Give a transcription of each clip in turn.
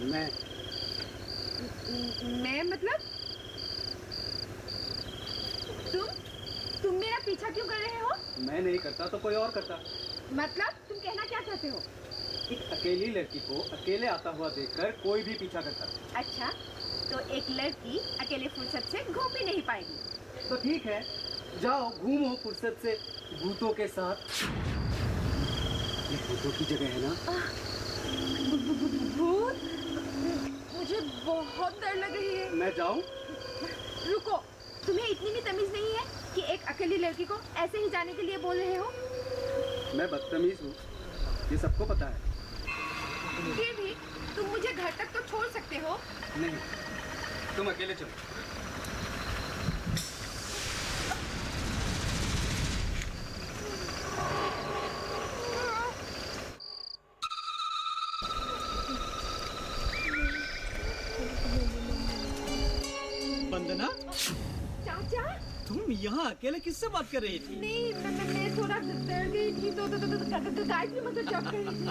मैं मतलब तुम मेरा पीछा क्यों कर रहे हो? मैं नहीं करता तो कोई और करता। मतलब तुम कहना क्या चाहते हो? एक अकेली लड़की को अकेले आता हुआ देखकर कोई भी पीछा करता। अच्छा, तो एक लड़की अकेले फुर्सत से घूम भी नहीं पाएगी। तो ठीक है, जाओ घूमो फुर्सत से भूतों के साथ। ये भूतों की जगह है ना? भूत? मुझे बहुत डर लग रही है। मैं जाऊं? रुको, तुम्हें इतनी भी तमीज नहीं है कि एक अकेली लड़की को ऐसे ही जाने के लिए बोल रहे हो? मैं बदतमीज हूँ, ये सबको पता है। फिर भी तुम मुझे घर तक तो छोड़ सकते हो। नहीं, तुम अकेले चलो। वंदना, चाचा? तुम यहाँ अकेले किससे बात कर रही थी? नहीं, मैं थोड़ा डर गई थी तो गायत्री मंत्र जप रही थी।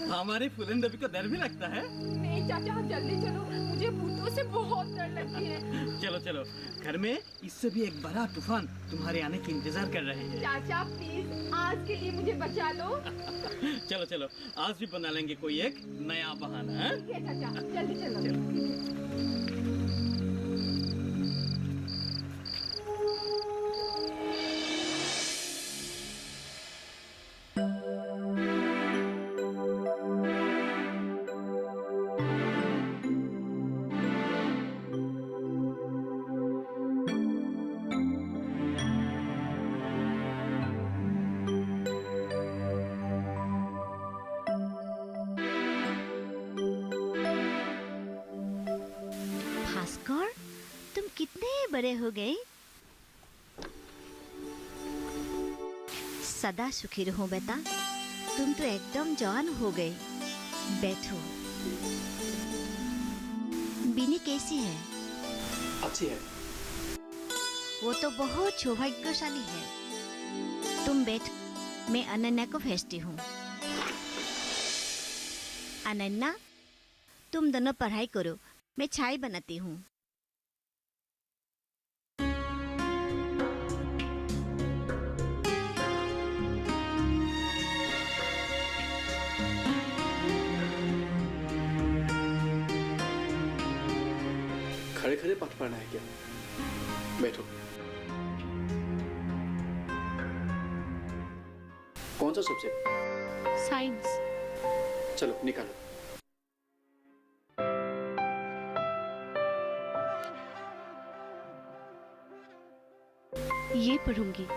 हमारे फूलन रवि को डर भी लगता है? नहीं चाचा, जल्दी चलो, मुझे भूतों से बहुत डर लगती है। चलो चलो, घर में इससे भी एक बड़ा तूफान तुम्हारे आने की इंतजार कर रहे हैं। चाचा प्लीज, आज के लिए मुझे बचा लो। चलो चलो, आज भी बना लेंगे कोई एक नया बहाना। ठीक है चाचा, जल्दी चलो। भास्कर, तुम कितने बड़े हो गए। सदा सुखी रहो बेटा, तुम तो एकदम जवान हो गए। बैठो। बिनी कैसी है? अच्छी है। वो तो बहुत सौभाग्यशाली है। तुम बैठ, मैं अनन्या को भेजती हूँ। अनन्या, तुम दोनों पढ़ाई करो, मैं चाय बनाती हूँ। खड़े खड़े पाठ पढ़ना है क्या? बैठो। कौन सा सब्जेक्ट? साइंस। चलो निकालो। ये पढ़ूंगी।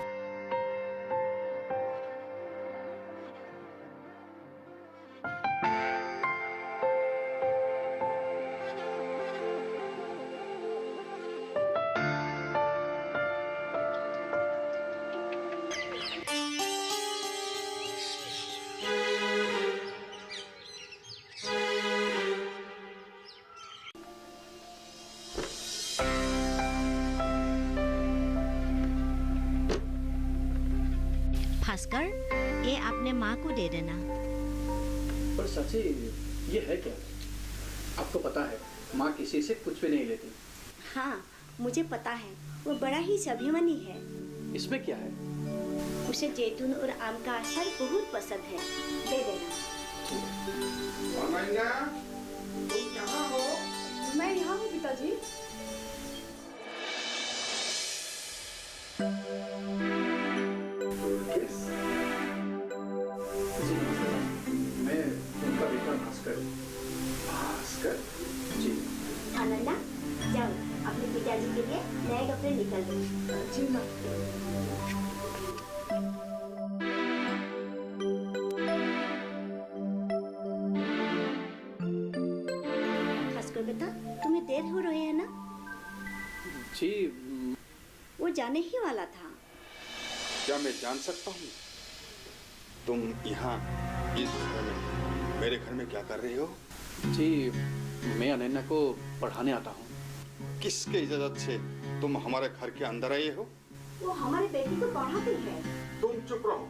भास्कर, ये आपने माँ को दे देना। पर सच्ची ये है क्या? आपको पता है माँ किसी से कुछ भी नहीं लेती। हाँ, मुझे पता है, वो बड़ा ही स्वाभिमानी है। इसमें क्या है? उसे जैतून और आम का अचार बहुत पसंद है, दे देना। तुम कहाँ हो? मैं यहाँ हूँ पिताजी। मैं उनका बेटा भास्कर। भास्कर जी। आनंदा, जाओ अपने पिताजी के लिए नए कपड़े निकाल दो। जी माँ। भास्कर बेटा, तुम्हें देर हो रही है ना? जी। वो जाने ही वाला था। क्या मैं जान सकता हूँ तुम यहाँ इस घर में मेरे घर में क्या कर रहे हो? जी, मैं अनन्या को पढ़ाने आता हूँ। किसके इजाजत से तुम हमारे घर के अंदर आए हो? वो हमारे बेटी को पढ़ाती है। तुम चुप रहो।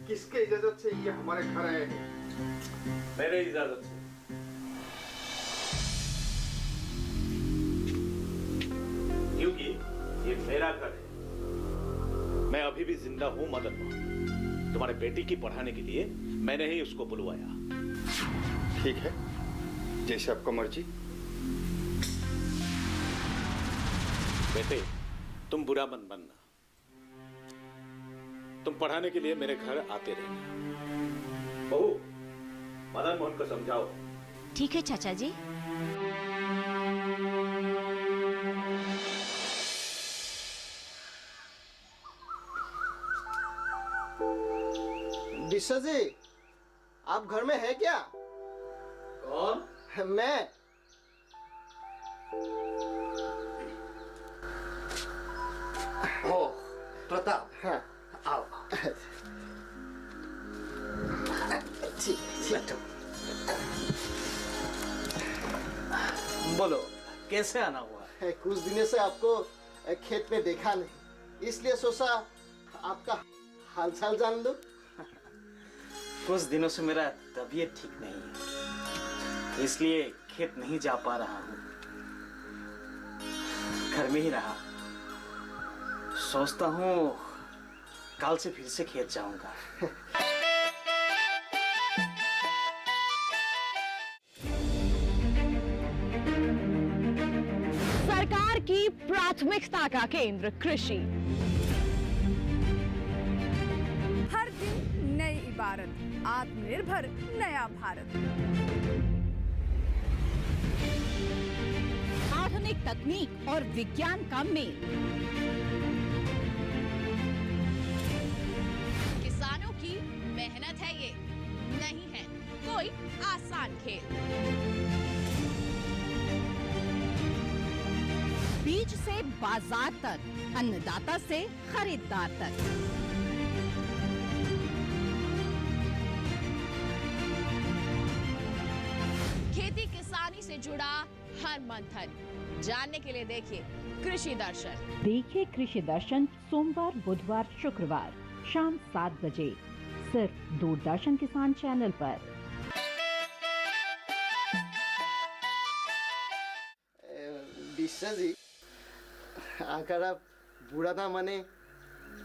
किसके इजाजत से ये हमारे घर आए हैं? मेरे इजाजत से। ये मेरा घर है। मैं अभी भी जिंदा हूं मदन मोहन। तुम्हारे बेटी की पढ़ाने के लिए मैंने ही उसको बुलवाया। ठीक है, जैसे आपका मर्जी। बेटे, तुम बुरा मत बनना। तुम पढ़ाने के लिए मेरे घर आते रहना। बहू, मदन मोहन को समझाओ। ठीक है चाचा जी। दिशा जी, आप घर में है क्या? कौन? मैं। ओ प्रताप, हाँ। आओ। ठीक। बोलो, कैसे आना हुआ? कुछ दिनों से आपको खेत में देखा नहीं, इसलिए सोचा आपका हालचाल जान लो। कुछ दिनों से मेरा तबीयत ठीक नहीं है, इसलिए खेत नहीं जा पा रहा हूँ। घर में ही रहा। सोचता हूँ कल से फिर से खेत जाऊंगा। सरकार की प्राथमिकता का केंद्र कृषि। हर दिन नई इबारत, आत्मनिर्भर नया भारत। आधुनिक तकनीक और विज्ञान का मेल। किसानों की मेहनत है ये, नहीं है कोई आसान खेल। बीज से बाजार तक, अन्नदाता से खरीदार तक। खेती किसानी से जुड़ा हर मंथन जानने के लिए देखिए कृषि दर्शन। देखिए कृषि दर्शन सोमवार, बुधवार, शुक्रवार शाम 7 बजे सिर्फ दूरदर्शन किसान चैनल पर। दिशा जी, अगर आप बुरा ना माने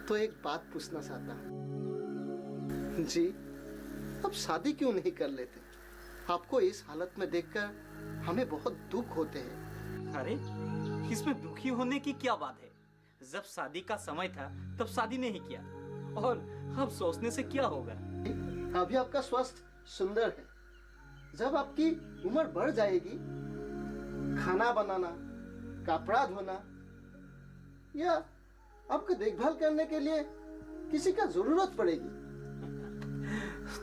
तो एक बात पूछना चाहता हूँ। जी, अब शादी क्यों नहीं कर लेते? आपको इस हालत में देखकर हमें बहुत दुख होते हैं। अरे, इसमें दुखी होने की क्या बात है? जब शादी का समय था तब शादी नहीं किया, और अब सोचने से क्या होगा? अभी आपका स्वास्थ्य सुंदर है। जब आपकी उम्र बढ़ जाएगी, खाना बनाना, कपड़ा धोना या आपको देखभाल करने के लिए किसी का जरूरत पड़ेगी।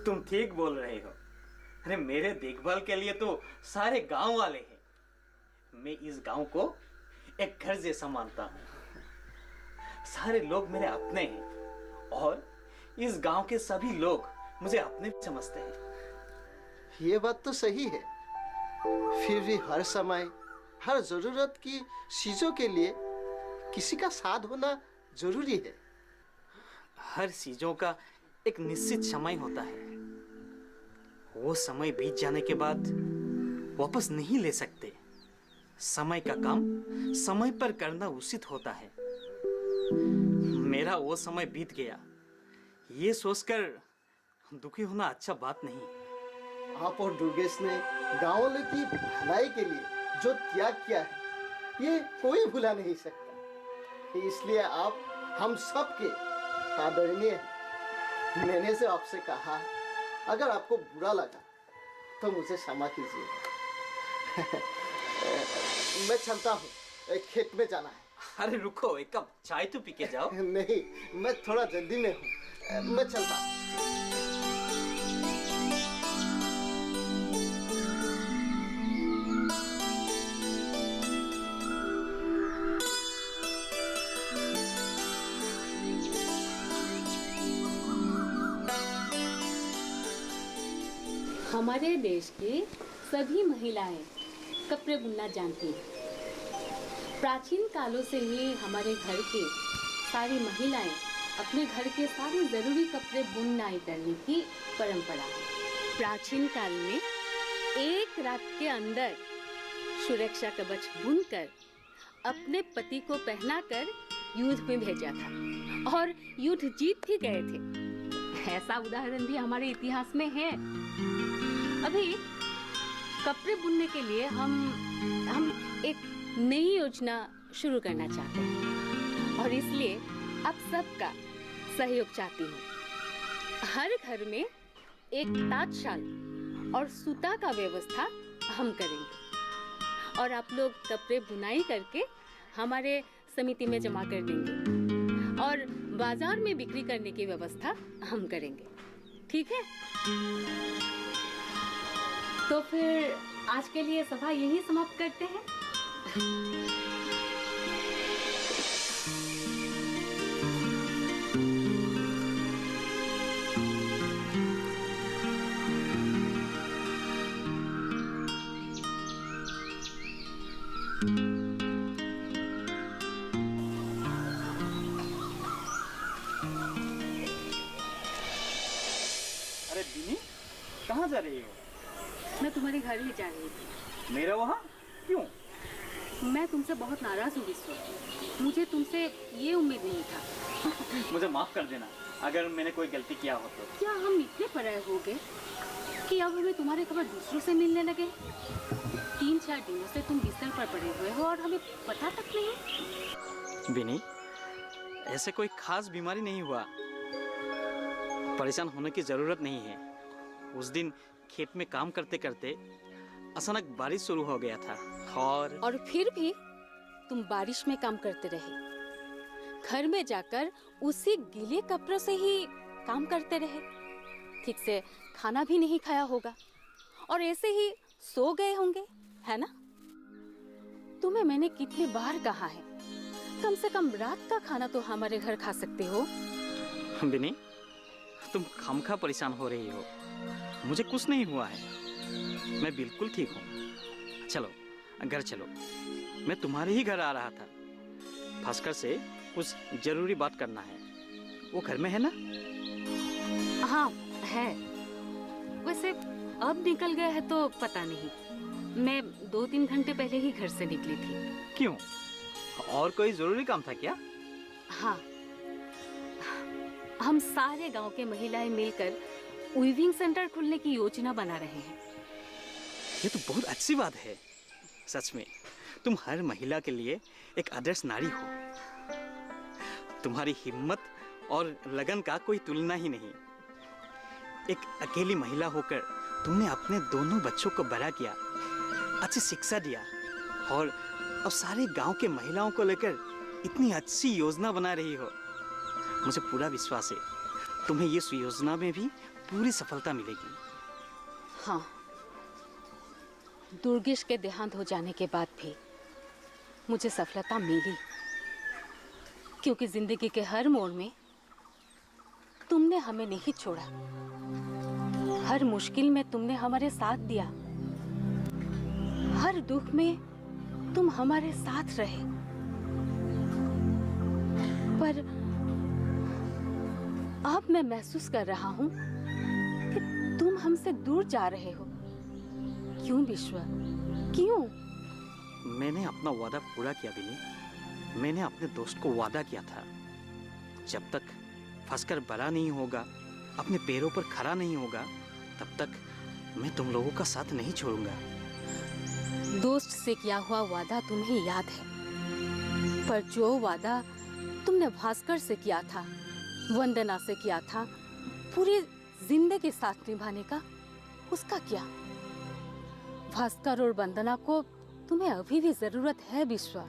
तुम ठीक बोल रहे हो। अरे, मेरे देखभाल के लिए तो सारे गांव वाले हैं। मैं इस गांव को एक घर जैसा मानता हूँ। सारे लोग मेरे अपने हैं, और इस गांव के सभी लोग मुझे अपने समझते हैं। ये बात तो सही है, फिर भी हर समय हर जरूरत की चीजों के लिए किसी का साथ होना जरूरी है। हर चीजों का एक निश्चित समय होता है। वो समय बीत जाने के बाद वापस नहीं ले सकते। समय का काम समय पर करना उचित होता है। मेरा वो समय बीत गया, ये सोचकर दुखी होना अच्छा बात नहीं। आप और दुर्गेश ने गांव वालों की भलाई के लिए जो त्याग किया है, ये कोई भुला नहीं सकता। इसलिए आप हम सब के आदरणीय हैं। मैंने से आपसे कहा, अगर आपको बुरा लगा तो मुझे क्षमा कीजिए। मैं चलता हूँ, खेत में जाना है। अरे रुको, एक कप चाय तो पी के जाओ। नहीं, मैं थोड़ा जल्दी में हूँ, मैं चलता हूँ। हमारे देश की सभी महिलाएं कपड़े बुनना जानती हैं। प्राचीन कालों से ही हमारे घर की सारी महिलाएं अपने घर के सारे जरूरी कपड़े बुनाई करने की परंपरा है। प्राचीन काल में एक रात के अंदर सुरक्षा कवच बुनकर अपने पति को पहनाकर युद्ध में भेजा था और युद्ध जीत भी गए थे। ऐसा उदाहरण भी हमारे इतिहास में है। अभी कपड़े बुनने के लिए हम एक नई योजना शुरू करना चाहते हैं और इसलिए आप सबका सहयोग चाहती हूँ। हर घर में एक ताँतशाल और सूता का व्यवस्था हम करेंगे और आप लोग कपड़े बुनाई करके हमारे समिति में जमा कर देंगे और बाजार में बिक्री करने की व्यवस्था हम करेंगे। ठीक है? तो फिर आज के लिए सभा यही समाप्त करते हैं। अरे बिनी, कहाँ जा रही हो? मैं तुम्हारे घर ही जा रही थी। मेरा वहाँ क्यों? मैं तुमसे बहुत नाराज हूँ विश्व। मुझे तुमसे ये उम्मीद नहीं था। मुझे माफ कर देना अगर मैंने कोई गलती किया हो तो। क्या हम इतने पराये हो गए कि अब हमें तुम्हारे खबर दूसरों से मिलने लगे? 3-4 दिनों से तुम बिस्तर पर पड़े हुए हो और हमें पता तक नहीं। बिनी, ऐसे कोई खास बीमारी नहीं हुआ। परेशान होने की जरूरत नहीं है। उस दिन खेत में काम करते करते अचानक बारिश शुरू हो गया था और फिर भी तुम बारिश में काम करते रहे। घर में जाकर उसी गीले कपड़ों से ही काम करते रहे। ठीक से खाना भी नहीं खाया होगा और ऐसे ही सो गए होंगे, है ना? तुम्हें मैंने कितनी बार कहा है, कम से कम रात का खाना तो हमारे घर खा सकते हो। बिनी, तुम खामखा परेशान हो रही हो। मुझे कुछ नहीं हुआ है, मैं बिल्कुल ठीक हूँ। चलो घर चलो, मैं तुम्हारे ही घर आ रहा था। भास्कर से कुछ जरूरी बात करना है। वो घर में है ना? हाँ है। वैसे अब निकल गया है तो पता नहीं। मैं 2-3 घंटे पहले ही घर से निकली थी। क्यों? और कोई जरूरी काम था क्या? हाँ, हम सारे गांव के महिलाएं मिलकर वीविंग सेंटर खोलने की योजना बना रहे हैं। ये तो बहुत अच्छी बात है। सच में तुम हर महिला के लिए एक आदर्श नारी हो। तुम्हारी हिम्मत और लगन का कोई तुलना ही नहीं। एक अकेली महिला होकर तुमने अपने दोनों बच्चों को बड़ा किया, अच्छी शिक्षा दिया और अब सारे गांव के महिलाओं को लेकर इतनी अच्छी योजना बना रही हो। मुझे पूरा विश्वास है तुम्हें इस योजना में भी पूरी सफलता मिलेगी। हाँ, दुर्गेश के देहांत हो जाने के बाद भी मुझे सफलता मिली, क्योंकि जिंदगी के हर मोड़ में तुमने हमें नहीं छोड़ा। हर मुश्किल में तुमने हमारे साथ दिया। हर दुख में तुम हमारे साथ रहे। पर अब मैं महसूस कर रहा हूँ कि तुम हमसे दूर जा रहे हो। क्यों विश्व, क्यों? मैंने अपना वादा पूरा किया बिनी। मैंने अपने दोस्त को वादा किया था, जब तक भास्कर बड़ा नहीं होगा, अपने पैरों पर खड़ा नहीं होगा, तब तक मैं तुम लोगों का साथ नहीं छोड़ूंगा। दोस्त से किया हुआ वादा तुम्हें याद है, पर जो वादा तुमने भास्कर से किया था, वंदना से किया था, पूरी जिंदगी साथ निभाने का, उसका क्या? भास्कर और वंदना को तुम्हें अभी भी जरूरत है विश्वा।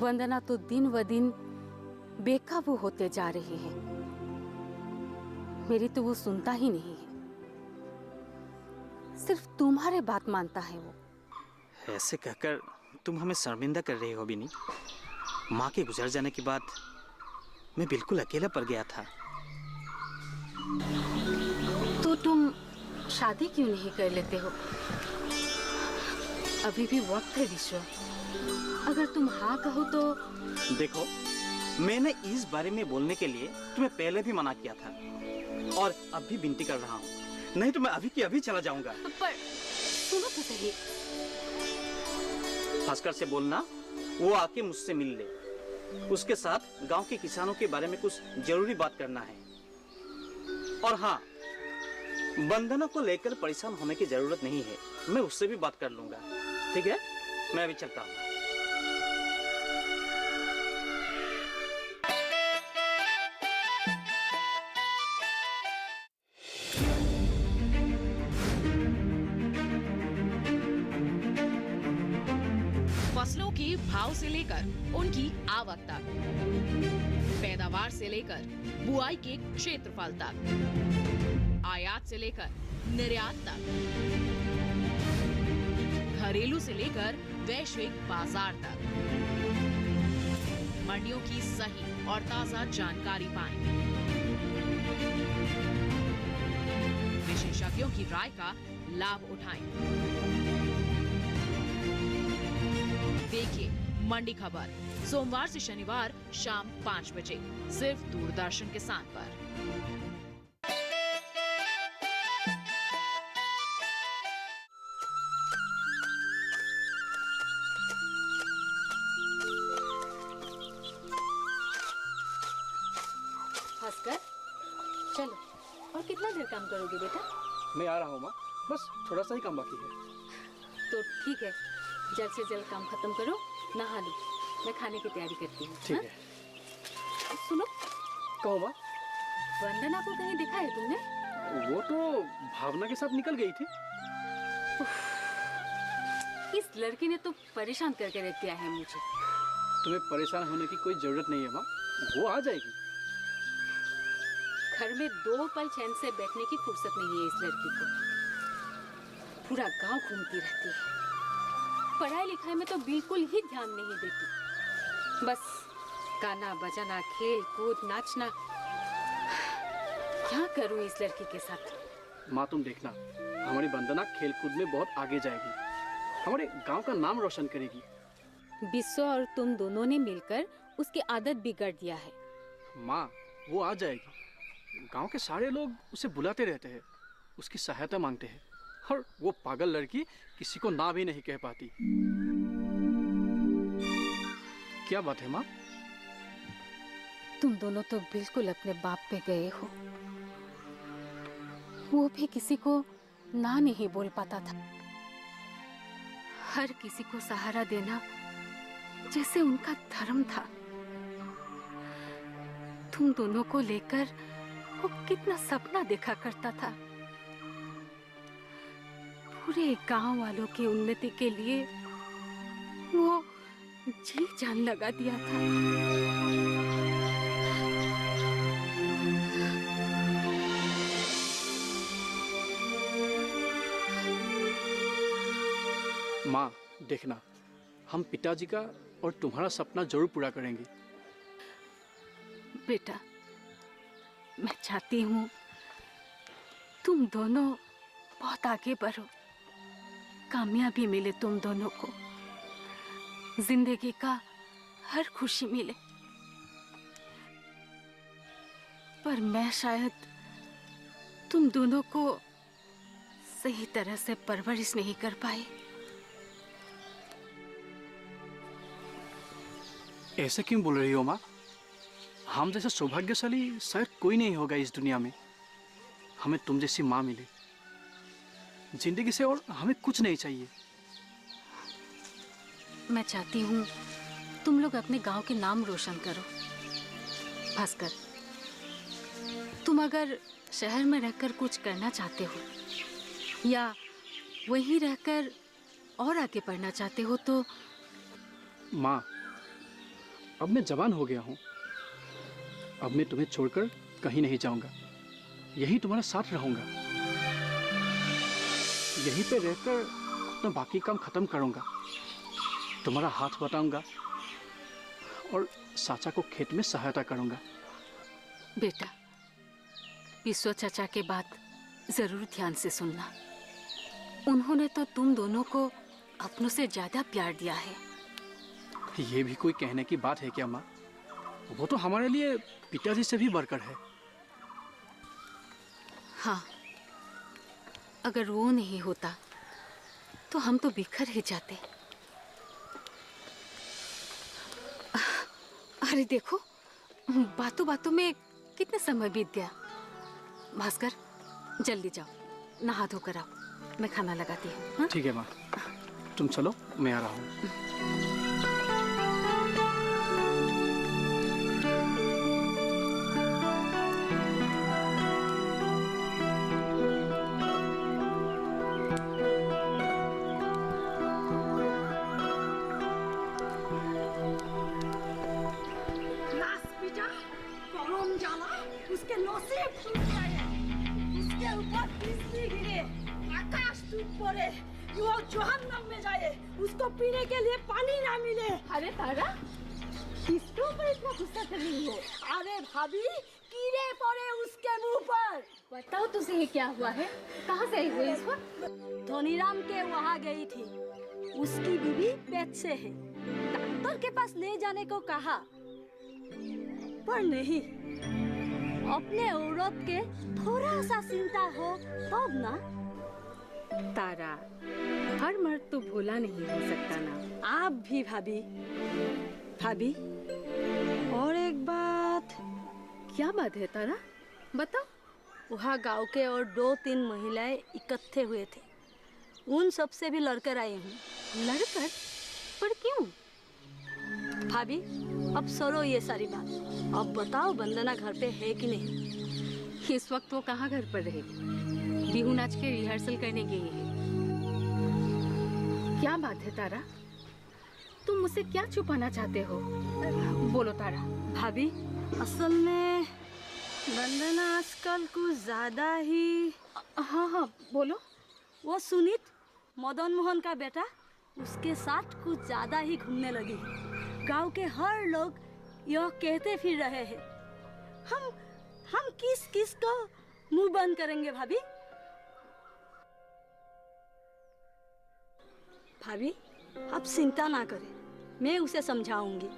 वंदना तो दिन व दिन बेकाबू होते जा रही है। मेरी तो वो सुनता ही नहीं है, सिर्फ तुम्हारे बात मानता है वो। ऐसे कहकर तुम हमें शर्मिंदा कर रही हो बिनी। माँ के गुजर जाने के बाद मैं बिल्कुल अकेला पड़ गया था। तो तुम शादी क्यों नहीं कर लेते हो? अभी भी वक्त है विश्व। अगर तुम हाँ कहो तो। देखो, मैंने इस बारे में बोलने के लिए तुम्हें पहले भी मना किया था और अब भी विनती कर रहा हूँ, नहीं तो मैं अभी की अभी चला जाऊंगा। पर सुनो तो सही। भास्कर से बोलना वो आके मुझसे मिल ले। उसके साथ गांव के किसानों के बारे में कुछ जरूरी बात करना है। और हाँ, वंदना को लेकर परेशान होने की जरूरत नहीं है, मैं उससे भी बात कर लूंगा। ठीक है, मैं अभी चलता हूँ। फसलों के भाव से लेकर उनकी आवक तक, पैदावार से लेकर बुआई के क्षेत्रफल तक, आयात से लेकर निर्यात तक, घरेलू से लेकर वैश्विक बाजार तक, मंडियों की सही और ताजा जानकारी पाएं। विशेषज्ञों की राय का लाभ उठाएं। देखिए मंडी खबर सोमवार से शनिवार शाम 5 बजे सिर्फ दूरदर्शन किसान पर। भास्कर, चलो। और कितना देर काम करोगे बेटा? मैं आ रहा हूँ माँ, बस थोड़ा सा ही काम बाकी है। तो ठीक है, जल्द से जल्द काम खत्म करो, नहा लो, मैं खाने की तैयारी करती हूँ। ठीक है। सुनो, कहो माँ। वंदना को कहीं देखा है तुमने? वो तो भावना के साथ निकल गई थी। इस लड़की ने तो परेशान करके रख दिया है मुझे। तुम्हें परेशान होने की कोई जरूरत नहीं है माँ, वो आ जाएगी। घर में 2 पल चैन से बैठने की फुर्सत नहीं है इस लड़की को। पूरा गांव घूमती रहती है, पढ़ाई लिखाई में तो बिल्कुल ही ध्यान नहीं देती। बस गाना बजाना, खेल कूद, नाचना। क्या करूं इस लड़की के साथ? माँ तुम देखना, हमारी वंदना खेल कूद में बहुत आगे जाएगी, हमारे गांव का नाम रोशन करेगी। बिस्सो और तुम दोनों ने मिलकर उसकी आदत बिगाड़ दिया है। माँ वो आ जाएगी, गांव के सारे लोग उसे बुलाते रहते हैं, उसकी सहायता मांगते हैं, और वो पागल लड़की किसी को ना भी नहीं कह पाती। क्या बात है माँ? तुम दोनों तो बिल्कुल अपने बाप पे गए हो। वो भी किसी को ना नहीं बोल पाता था। हर किसी को सहारा देना जैसे उनका धर्म था। तुम दोनों को लेकर वो कितना सपना देखा करता था। पूरे गांव वालों की उन्नति के लिए वो जी जान लगा दिया था। माँ देखना, हम पिताजी का और तुम्हारा सपना जरूर पूरा करेंगे। बेटा, मैं चाहती हूँ तुम दोनों बहुत आगे बढ़ो, कामयाबी मिले तुम दोनों को, जिंदगी का हर खुशी मिले। पर मैं शायद तुम दोनों को सही तरह से परवरिश नहीं कर पाई। ऐसे क्यों बोल रही हो माँ? हम जैसा सौभाग्यशाली शायद कोई नहीं होगा इस दुनिया में। हमें तुम जैसी माँ मिली, जिंदगी से और हमें कुछ नहीं चाहिए। मैं चाहती हूँ तुम लोग अपने गांव के नाम रोशन करो। भास्कर, तुम अगर शहर में रहकर कुछ करना चाहते हो या वहीं रहकर और आगे बढ़ना चाहते हो तो। माँ, अब मैं जवान हो गया हूँ, अब मैं तुम्हें छोड़कर कहीं नहीं जाऊंगा, यही तुम्हारा साथ रहूंगा। यहीं पे रहकर अपना बाकी काम खत्म करूंगा, तुम्हारा हाथ बटाऊंगा और चाचा को खेत में सहायता करूंगा। बेटा, बिस्सो चाचा के बात जरूर ध्यान से सुनना। उन्होंने तो तुम दोनों को अपनों से ज्यादा प्यार दिया है। ये भी कोई कहने की बात है क्या माँ? वो तो हमारे लिए पिताजी से भी बढ़कर है। हाँ, अगर वो नहीं होता तो हम तो बिखर ही जाते। अरे देखो, बातों बातों में कितने समय बीत गया। भास्कर, जल्दी जाओ, नहा धोकर आओ, मैं खाना लगाती हूँ। हाँ? ठीक है माँ, तुम चलो, मैं आ रहा हूँ। उसके नसीब टूट गए, उसके ऊपर बिजली गिरे, आकाश टूट पड़े, वो जहन्नम में जाए, उसको पीने के लिए पानी ना मिले। अरे तारा, किसके ऊपर इतना गुस्सा कर रही हो? अरे भाभी, कीड़े पड़े उसके मुंह पर। बताओ तुझे ये क्या हुआ है? कहाँ से आई हो इस वक्त? धोनीराम के वहाँ गई थी, उसकी बीवी पेट से है, डॉक्टर के पास ले जाने को कहा, पर नहीं। अपने औरत के थोड़ा सा चिंता हो तब ना। तारा, हर मर्द तो भोला नहीं हो सकता ना। आप भी भाभी। भाभी, और एक बात। क्या बात है तारा? बताओ। वहाँ गांव के और 2-3 महिलाएं इकट्ठे हुए थे, उन सब से भी लड़कर आई हूँ। लड़कर? पर क्यों? भाभी, अब सरो ये सारी बात। अब बताओ, वंदना घर पे है कि नहीं? इस वक्त वो कहाँ घर पर रहेगी? बिहू नाच के रिहर्सल करने गई है। क्या बात है तारा? तुम मुझसे क्या छुपाना चाहते हो? बोलो तारा। भाभी, असल में वंदना आजकल कुछ ज्यादा ही। हाँ, बोलो। वो सुनीत, मदन मोहन का बेटा, उसके साथ कुछ ज्यादा ही घूमने लगी है। गांव के हर लोग यह कहते फिर रहे हैं। हम किस को मुंह बंद करेंगे भाभी? भाभी, आप चिंता ना करें, मैं उसे समझाऊंगी।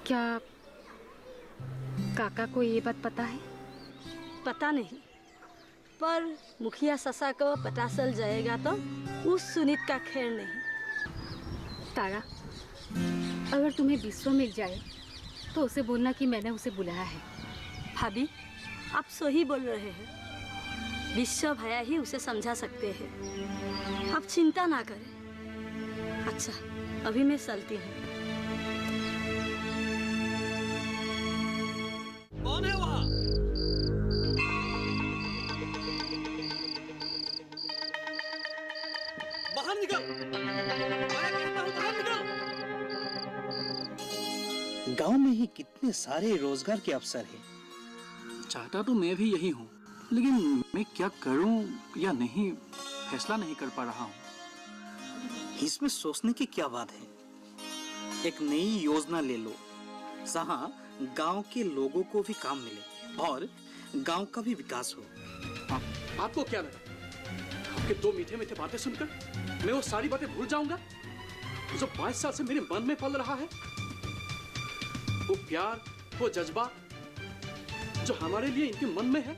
क्या काका को ये बात पता है? पता नहीं, पर मुखिया ससा को पता चल जाएगा तो उस सुनीत का खैर नहीं। तारा, अगर तुम्हें विश्व मिल जाए तो उसे बोलना कि मैंने उसे बुलाया है। भाभी, आप सही बोल रहे हैं। विश्व भैया ही उसे समझा सकते हैं, आप चिंता ना करें। अच्छा, अभी मैं चलती हूँ। कौन है वहाँ? बाहर निकल! मैं कहता हूँ बाहर निकल! गांव में ही कितने सारे रोजगार के अवसर हैं। चाहता तो मैं भी यही हूँ, लेकिन मैं क्या करूँ या नहीं फैसला नहीं कर पा रहा हूँ। इसमें सोचने की क्या बात है? एक नई योजना ले लो, जहाँ गांव के लोगों को भी काम मिले और गांव का भी विकास हो। आपको क्या लगा? आपके 2 मीठे मीठे बातें सुनकर मैं वो सारी बातें भूल जाऊंगा जो 22 साल से मेरे मन में पल रहा है? वो प्यार, वो जज्बा जो हमारे लिए इनके मन में है।